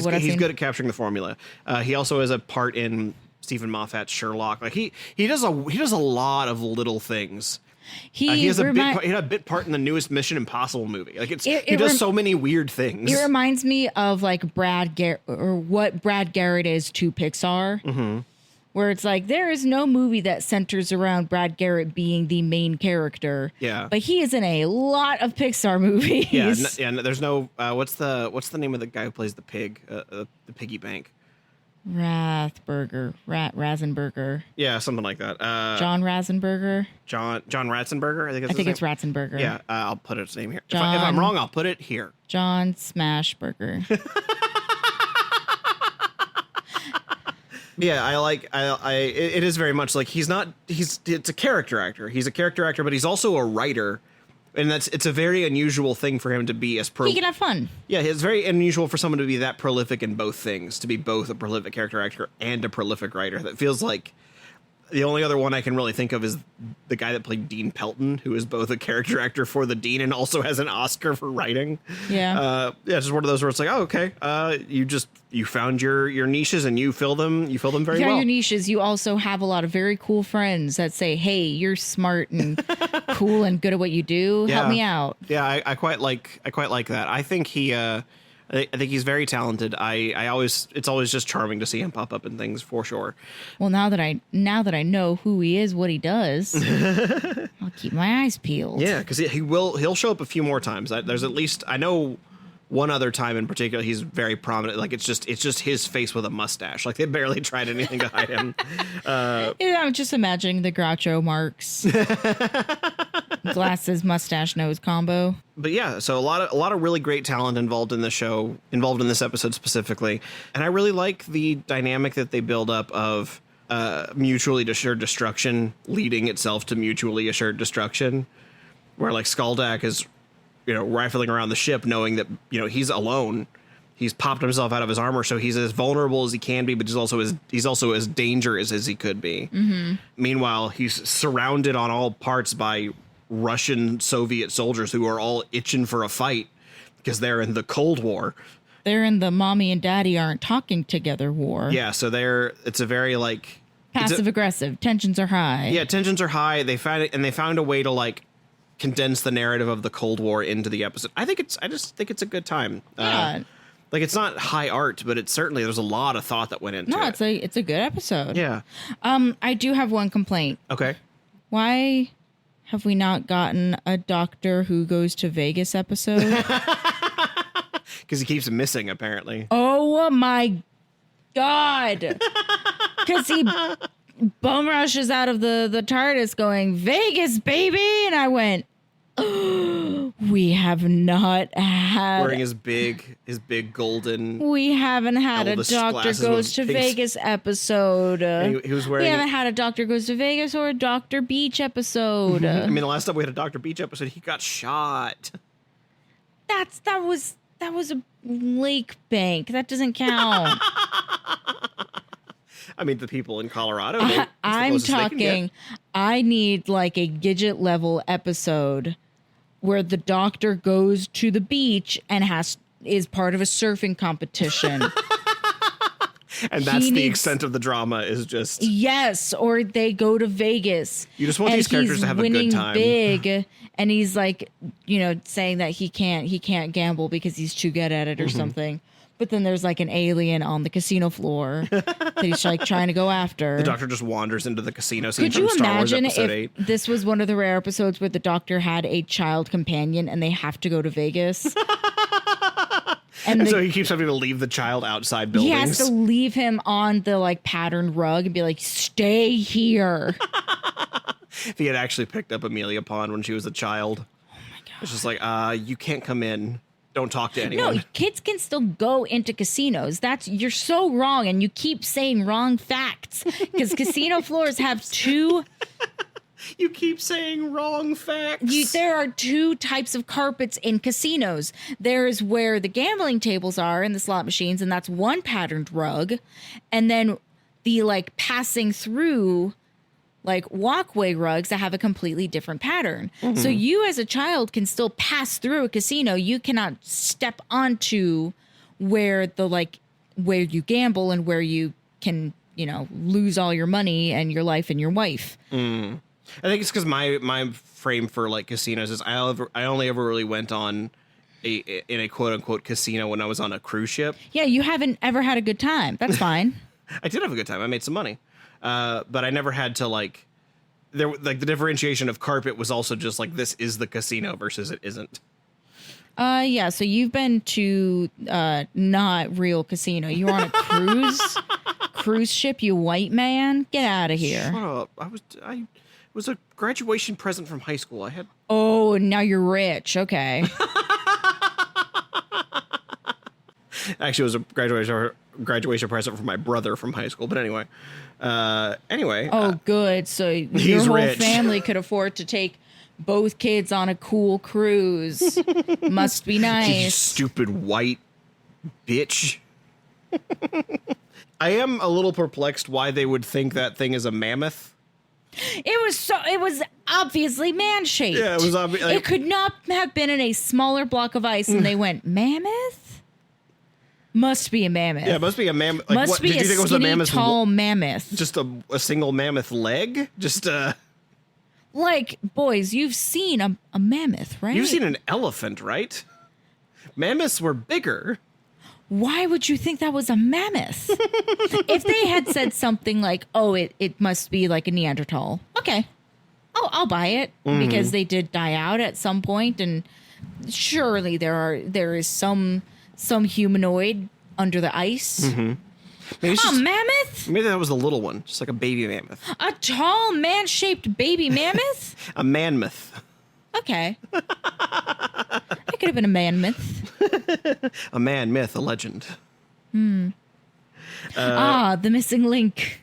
what I've seen. He's good at capturing the formula. He also has a part in Stephen Moffat's Sherlock. Like he does a lot of little things. He has a bit part in the newest Mission Impossible movie. Like he does so many weird things. It reminds me of like Brad Garrett or what Brad Garrett is to Pixar. Mm-hmm. Where it's like, there is no movie that centers around Brad Garrett being the main character. Yeah. But he is in a lot of Pixar movies. Yeah, there's no, what's the name of the guy who plays the pig, the piggy bank? Razenberger. Yeah, something like that. John Razenberger. John Ratzenberger, I think it's Ratzenberger. Yeah, I'll put its name here. If I'm wrong, I'll put it here. John Smashburger. Yeah, it is very much like it's a character actor. He's a character actor, but he's also a writer. And it's a very unusual thing for him to be as He can have fun. Yeah, it's very unusual for someone to be that prolific in both things, to be both a prolific character actor and a prolific writer. That feels like the only other one I can really think of is the guy that played Dean Pelton, who is both a character actor for the Dean and also has an Oscar for writing. Yeah. It's just one of those where it's like, oh, okay. You found your niches and you fill them very well. Your niches. You also have a lot of very cool friends that say, hey, you're smart and cool and good at what you do. Yeah. Help me out. Yeah, I quite like that. I think I think he's very talented. It's always just charming to see him pop up in things for sure. Well, now that I know who he is, what he does, I'll keep my eyes peeled. Yeah, because he'll show up a few more times. There's at least, I know one other time in particular he's very prominent. Like it's just his face with a mustache. Like they barely tried anything to hide him. Yeah, I'm just imagining the Groucho Marx glasses, mustache, nose combo. But yeah, so a lot of really great talent involved in the show, involved in this episode specifically, and I really like the dynamic that they build up of mutually assured destruction leading itself to mutually assured destruction, where like Skaldak is, rifling around the ship knowing that he's alone. He's popped himself out of his armor, so he's as vulnerable as he can be, but he's also as dangerous as he could be. Mm-hmm. Meanwhile, he's surrounded on all parts by Russian Soviet soldiers who are all itching for a fight because they're in the Cold War. They're in the mommy and daddy aren't talking together war. Yeah, so it's a very like passive aggressive. Tensions are high. Yeah, tensions are high. They found a way to like condense the narrative of the Cold War into the episode. I just think it's a good time. Yeah. Like it's not high art, but it's certainly there's a lot of thought that went into it. It's a good episode. Yeah. I do have one complaint. Okay. Why have we not gotten a Doctor Who Goes to Vegas episode? Because he keeps missing, apparently. Oh my God. Because he bum rushes out of the TARDIS going, Vegas, baby. And I went, oh, we have not had. Wearing his big golden. We haven't had a Elvis Doctor glasses Goes with to pink Vegas episode. He was wearing. We haven't had a Doctor Goes to Vegas or a Doctor Beach episode. I mean, the last time we had a Dr. Beach episode, he got shot. That was a lake bank. That doesn't count. I mean, the people in Colorado. I'm talking. I need like a Gidget level episode where the Doctor goes to the beach and is part of a surfing competition. And that's the extent of the drama is just. Yes, or they go to Vegas. You just want these characters to have a good time. Big, and he's like, saying that he can't gamble because he's too good at it or something. But then there's like an alien on the casino floor that he's like trying to go after. The Doctor just wanders into the casino scene Could from you Star Wars imagine Episode if 8. this was one of the rare episodes where the Doctor had a child companion and they have to go to Vegas? And so he keeps having to leave the child outside buildings. He has to leave him on the like patterned rug and be like, stay here. If he had actually picked up Amelia Pond when she was a child. Oh my God. It's just like, you can't come in. Don't talk to anyone. No, kids can still go into casinos. You're so wrong, and you keep saying wrong facts because casino floors have two. You keep saying wrong facts. There are two types of carpets in casinos. There is where the gambling tables are and the slot machines, and that's one patterned rug, and then the like passing through. Like walkway rugs that have a completely different pattern. Mm-hmm. So you as a child can still pass through a casino. You cannot step onto where you gamble and where you can, lose all your money and your life and your wife. Mm. I think it's because my frame for like casinos is I only ever really went on in a quote unquote casino when I was on a cruise ship. Yeah, you haven't ever had a good time. That's fine. I did have a good time. I made some money. But I never had to the differentiation of carpet was also just like, this is the casino versus it isn't. Yeah. So you've been to, not real casino. You were on a cruise ship, you white man. Get out of here. Shut up. It was a graduation present from high school. I had. Oh, now you're rich. Okay. Actually, it was a graduation present from my brother from high school. But anyway. Oh, good. So your whole rich. family could afford to take Both kids on a cool cruise. Must be You nice. stupid white bitch. I am a little perplexed why they would think that thing is a mammoth. It was obviously man-shaped. Yeah, it was obvious. It could not have been in a smaller block of ice, and they went, mammoth? Must be a mammoth. Yeah, it must be a mammoth. Like, Must what, be did a you think it was a skinny, mammoth? tall mammoth. Just a single mammoth leg? Just Like, boys, you've seen a mammoth, right? You've seen an elephant, right? Mammoths were bigger. Why would you think that was a mammoth? If they had said something like, oh, it must be like a Neanderthal. Okay. Oh, I'll buy it because they did die out at some point, and surely there is some humanoid under the ice. Maybe it's A just, mammoth? maybe that was a little one, just like a baby mammoth. A tall man-shaped baby mammoth? A mammoth. Okay. It could have been a man-myth. A man myth, a legend. The missing link.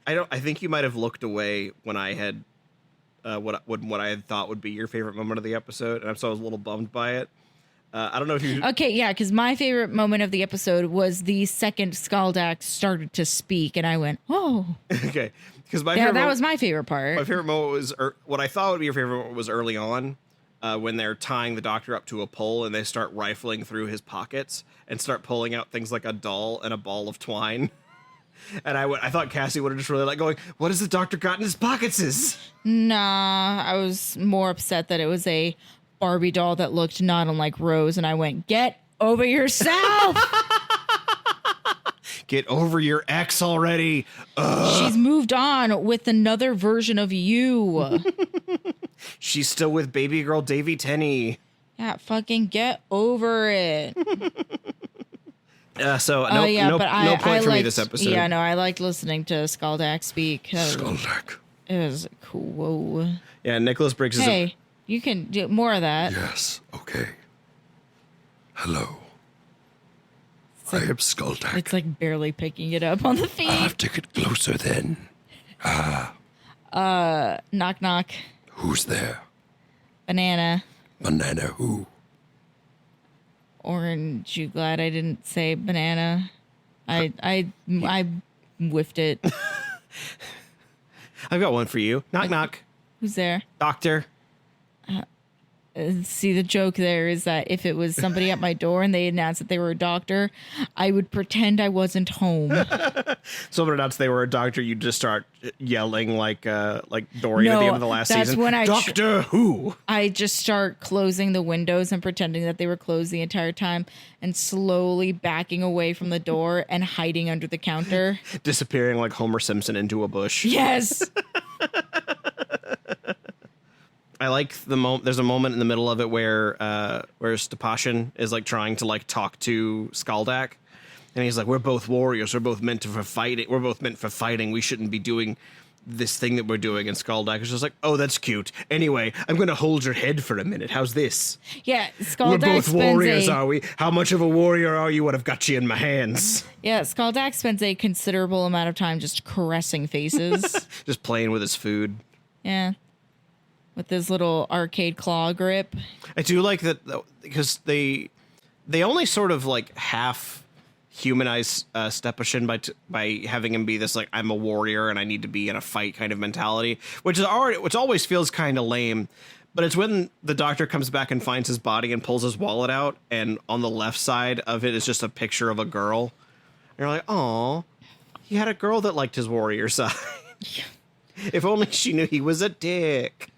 I think you might have looked away when I had what I had thought would be your favorite moment of the episode, and so I was a little bummed by it. I don't know if you. Okay, yeah, because my favorite moment of the episode was the second Skaldak started to speak, and I went, "Oh, Okay, because my yeah, favorite that moment, was my favorite part." my favorite moment was what I thought would be your favorite moment was early on. When they're tying the doctor up to a pole and they start rifling through his pockets and start pulling out things like a doll and a ball of twine. And I thought Cassie would have just really like going, what has the doctor got in his pockets? Nah, I was more upset that it was a Barbie doll that looked not unlike Rose, and I went, "Get over yourself." Get over your ex already. She's moved on with another version of you. She's still with baby girl Davy Tenney. Yeah, fucking get over it. So no point for me this episode. Yeah, no, I liked listening to Skaldak speak. Skaldak. It was cool. Yeah, Nicholas Briggs is Hey, you can do more of that. Yes, okay. Hello. I am Skaldak. It's like barely picking it up on the feed. Take it closer then. Knock, knock. Who's there? Banana. Banana who? Orange. You glad I didn't say banana? I whiffed it. I've got one for you. Knock knock. Who's there? Doctor. See, the joke there is that if it was somebody at my door and they announced that they were a doctor, I would pretend I wasn't home. Someone announced they were a doctor, you'd just start yelling like Dorian at the end of the last that's season. when Doctor Who? I just start closing the windows and pretending that they were closed the entire time and slowly backing away from the door and hiding under the counter. Disappearing like Homer Simpson into a bush. Yes. I like the moment. There's a moment in the middle of it where Stepashin is like trying to like talk to Skaldak, and he's like, "We're both warriors. We're both meant for fighting. We're both meant for fighting. We shouldn't be doing this thing that we're doing." And Skaldak is just like, "Oh, that's cute. Anyway, I'm going to hold your head for a minute. How's this? Yeah, We're Skaldak both warriors, spends are we? How much of a warrior are you? What I've got you in my hands." Yeah, Skaldak spends a considerable amount of time just caressing faces. Just playing with his food. Yeah. With his little arcade claw grip. I do like that because they only sort of like half humanize Stepashin by having him be this like, I'm a warrior and I need to be in a fight kind of mentality, which always feels kind of lame. But it's when the doctor comes back and finds his body and pulls his wallet out, and on the left side of it is just a picture of a girl. And you're like, oh, he had a girl that liked his warrior side. If only she knew he was a dick.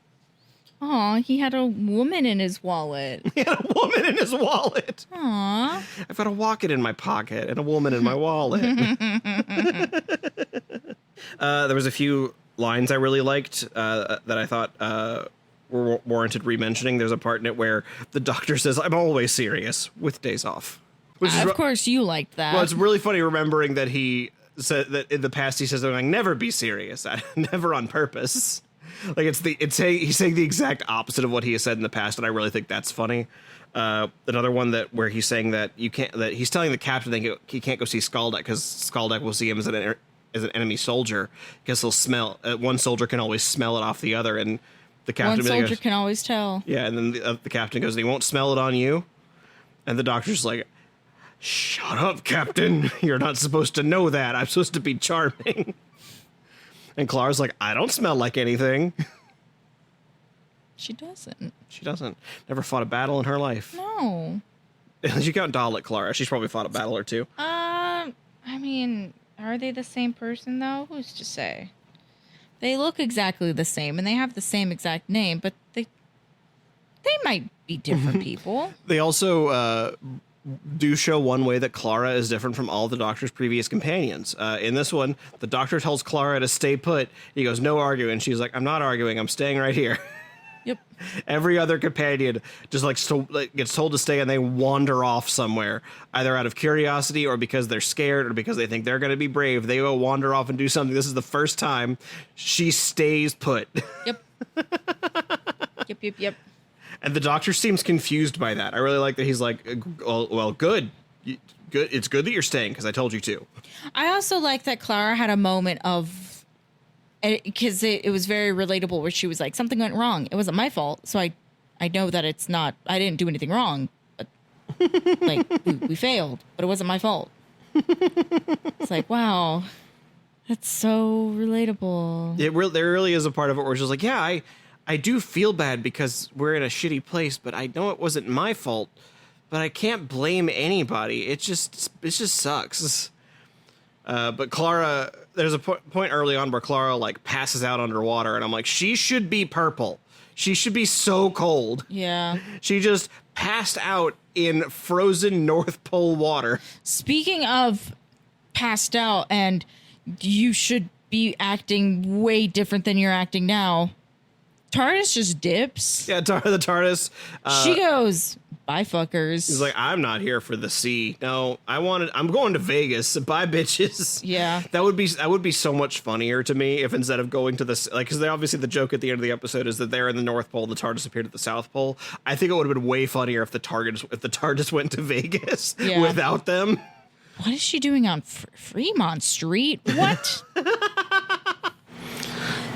Aw, he had a woman in his wallet. He had a woman in his wallet. Aw. I've got a wallet in my pocket and a woman in my wallet. There was a few lines I really liked that I thought were warranted re-mentioning. There's a part in it where the doctor says, "I'm always serious with days off." Which is Of course you liked that. well, it's really funny remembering that he said that in the past he says, "Like never be serious, never on purpose." Like he's saying the exact opposite of what he has said in the past, and I really think that's funny. Another one where he's saying that he's telling the captain that he can't go see Skaldak because Skaldak will see him as an enemy soldier because he'll smell. One soldier can always smell it off the other, and the captain One soldier goes, can always tell. yeah, and then the captain goes, he won't smell it on you. And the doctor's like, shut up, Captain. You're not supposed to know that. I'm supposed to be charming. And Clara's like, I don't smell like anything. She doesn't. She doesn't. Never fought a battle in her life. No. Unless you count Dalek Clara. She's probably fought a battle or two. I mean, are they the same person, though? Who's to say? They look exactly the same, and they have the same exact name, but they might be different people. They also do show one way that Clara is different from all the Doctor's previous companions. In this one, the Doctor tells Clara to stay put. He goes, no arguing. She's like, I'm not arguing. I'm staying right here. Yep. Every other companion just gets told to stay, and they wander off somewhere, either out of curiosity or because they're scared or because they think they're going to be brave. They go wander off and do something. This is the first time she stays put. Yep. Yep. And the Doctor seems confused by that. I really like that he's like, well, good. Good. It's good that you're staying because I told you to. I also like that Clara had a moment of, because it was very relatable, where she was like, something went wrong. It wasn't my fault. So I know that it's not, I didn't do anything wrong. But like, we failed, but it wasn't my fault. It's like, wow, that's so relatable. There really is a part of it where it's just like, yeah, I do feel bad because we're in a shitty place, but I know it wasn't my fault, but I can't blame anybody. It just sucks. But Clara, there's a point early on where Clara like passes out underwater, and I'm like, she should be purple. She should be so cold. Yeah. She just passed out in frozen North Pole water. Speaking of passed out, and you should be acting way different than you're acting now, TARDIS just dips. Yeah, the TARDIS. She goes, bye, fuckers. He's like, I'm not here for the sea. No, I'm going to Vegas. Bye, bitches. Yeah. That would be so much funnier to me if instead of going to the, like, because obviously the joke at the end of the episode is that they're in the North Pole, the TARDIS appeared at the South Pole. I think it would have been way funnier if the TARDIS went to Vegas without them. What is she doing on Fremont Street? What?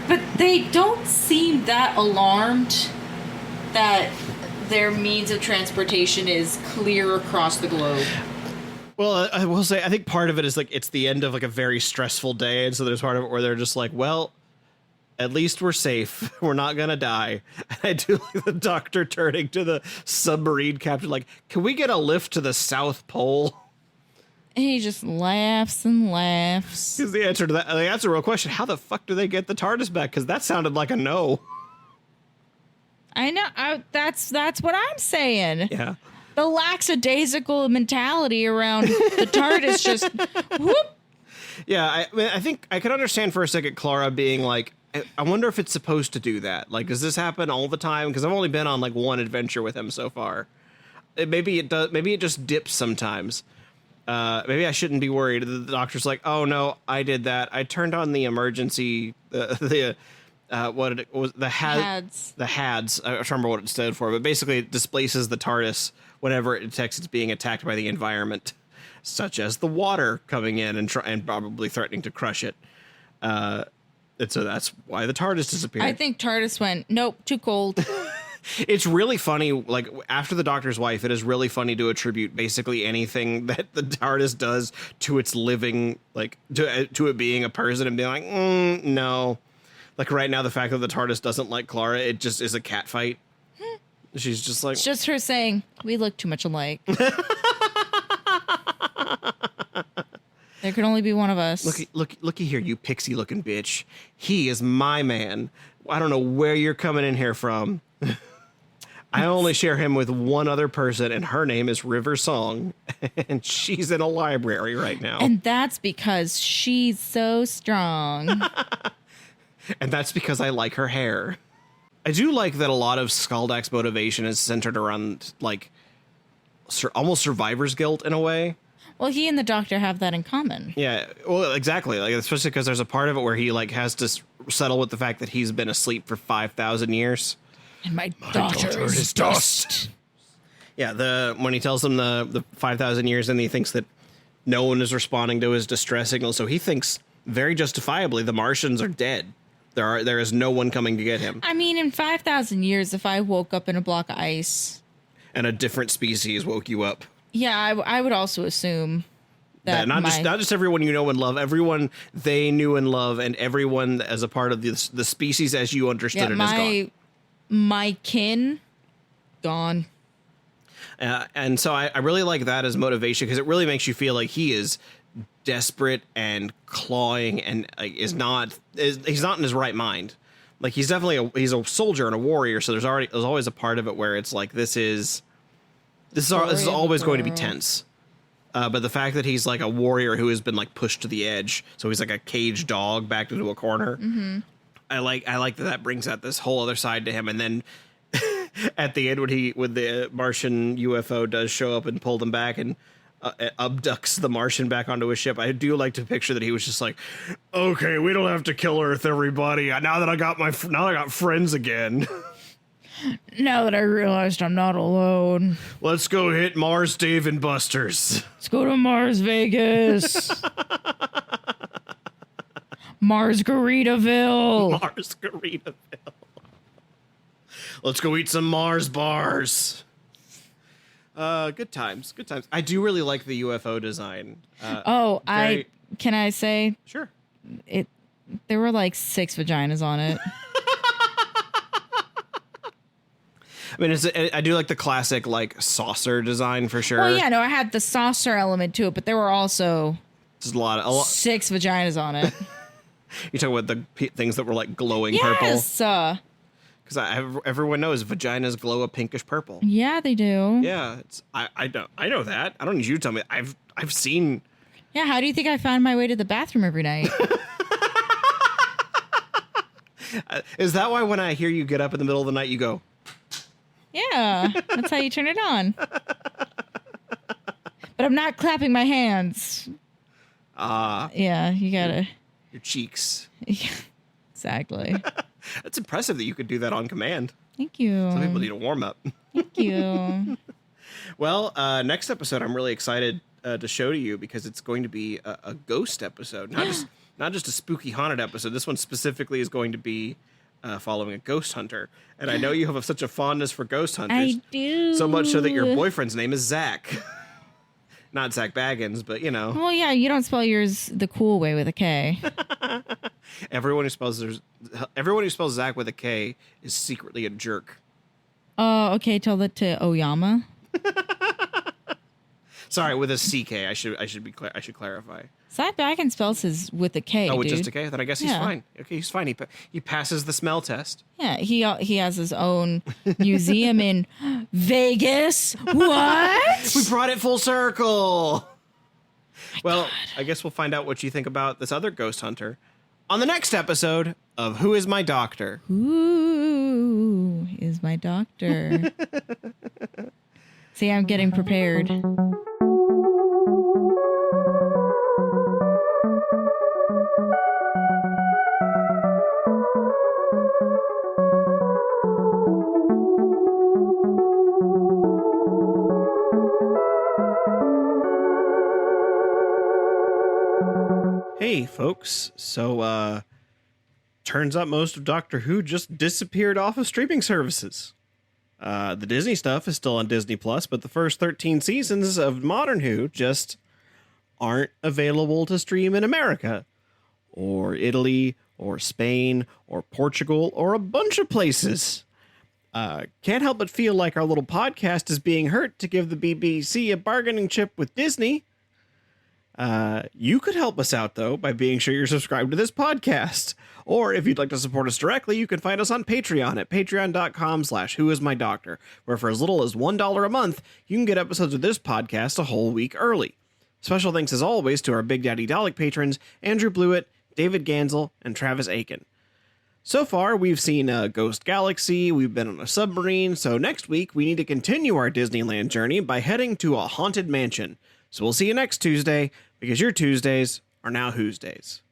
But they don't seem that alarmed that their means of transportation is clear across the globe. Well, I will say, I think part of it is like it's the end of like a very stressful day, and so there's part of it where they're just like, well, at least we're safe. We're not gonna die. And I do like the Doctor turning to the submarine captain, like, can we get a lift to the South Pole? And he just laughs and laughs. Because the answer to that, like, that's a real question. How the fuck do they get the TARDIS back? Because that sounded like a no. I know. That's what I'm saying. Yeah. The lackadaisical mentality around the TARDIS just whoop. Yeah, I think I can understand for a second Clara being like, I wonder if it's supposed to do that. Like, does this happen all the time? Because I've only been on like one adventure with him so far. Maybe it does. Maybe it just dips sometimes. Maybe I shouldn't be worried. The Doctor's like, oh no, I did that. I turned on the emergency, what it was, the HADS. The HADS. I don't remember what it stood for, but basically it displaces the TARDIS whenever it detects it's being attacked by the environment, such as the water coming in and probably threatening to crush it. And so that's why the TARDIS disappeared. I think TARDIS went, nope, too cold. It's really funny, like, after the Doctor's wife, it is really funny to attribute basically anything that the TARDIS does to its living, like, to it being a person and being like, no. Like, right now, the fact that the TARDIS doesn't like Clara, it just is a cat fight. She's just like... It's just her saying, we look too much alike. There can only be one of us. Looky here, you pixie-looking bitch. He is my man. I don't know where you're coming in here from. I only share him with one other person, and her name is River Song, and she's in a library right now. And that's because she's so strong. And that's because I like her hair. I do like that a lot of Skaldak's motivation is centered around, like, almost survivor's guilt in a way. Well, he and the Doctor have that in common. Yeah, well, exactly. Like, especially because there's a part of it where he, like, has to settle with the fact that he's been asleep for 5,000 years. And my daughter is dust. Yeah, when he tells them the 5,000 years, and he thinks that no one is responding to his distress signal, so he thinks very justifiably the Martians are dead. There is no one coming to get him. I mean, in 5,000 years, if I woke up in a block of ice, And a different species woke you up. yeah, I would also assume that Not just everyone you know and love, everyone they knew and love, and everyone as a part of the species as you understood it is gone. My kin gone. And so I really like that as motivation because it really makes you feel like he is desperate and clawing and he's not in his right mind. Like he's definitely he's a soldier and a warrior. So there's always a part of it where it's like this is always going to be tense. But the fact that he's like a warrior who has been like pushed to the edge, so he's like a caged dog backed into a corner. Mm-hmm. I like that brings out this whole other side to him. And then at the end when the Martian UFO does show up and pull them back and abducts the Martian back onto his ship, I do like to picture that he was just like, okay, we don't have to kill Earth, everybody. Now that I got friends again. Now that I realized I'm not alone. Let's go hit Mars, Dave and Buster's. Let's go to Mars Vegas. Margaritaville. Margaritaville. Let's go eat some Mars bars. Good times. I do really like the UFO design. Can I say Sure. There were like 6 vaginas on it. I mean, I do like the classic like saucer design for sure. Well, yeah, no, I had the saucer element to it, but there were also There's a lot. 6 vaginas on it. You talking about the things that were like glowing purple? Yes. Because everyone knows vaginas glow a pinkish purple. Yeah, they do. Yeah, I know that. I don't need you to tell me. I've seen. Yeah, how do you think I found my way to the bathroom every night? Is that why when I hear you get up in the middle of the night, you go? Yeah, that's how you turn it on. But I'm not clapping my hands. Yeah, you gotta. Your cheeks. Yeah, exactly. That's impressive that you could do that on command. Thank you. Some people need a warm up. Thank you. Well, next episode, I'm really excited to show to you because it's going to be a ghost episode, not just a spooky haunted episode. This one specifically is going to be following a ghost hunter, and I know you have such a fondness for ghost hunters. I do. So much so that your boyfriend's name is Zach. Not Zach Baggins, but you know. Well, yeah, you don't spell yours the cool way with a K. Everyone who spells Zach with a K is secretly a jerk. Oh, okay. Tell that to Oyama. Sorry, with a CK. I should clarify. Zach Baggins spells his with a K. Oh, with dude. just a K? Then I guess he's fine. Okay, he's fine. He passes the smell test. Yeah, he has his own museum in Vegas. What? We brought it full circle. Well, I guess we'll find out what you think about this other ghost hunter on the next episode of Who Is My Doctor? Who is my doctor? See, I'm getting prepared. Hey, folks. So, turns out most of Doctor Who just disappeared off of streaming services. The Disney stuff is still on Disney Plus, but the first 13 seasons of Modern Who just aren't available to stream in America, or Italy, or Spain, or Portugal, or a bunch of places. Can't help but feel like our little podcast is being hurt to give the BBC a bargaining chip with Disney. You could help us out, though, by being sure you're subscribed to this podcast. Or if you'd like to support us directly, you can find us on Patreon at patreon.com/whoismydoctor, where for as little as $1 a month, you can get episodes of this podcast a whole week early. Special thanks, as always, to our Big Daddy Dalek patrons, Andrew Blewett, David Gansel, and Travis Aiken. So far, we've seen Ghost Galaxy, we've been on a submarine, so next week we need to continue our Disneyland journey by heading to a haunted mansion. So we'll see you next Tuesday, because your Tuesdays are now Who's Days.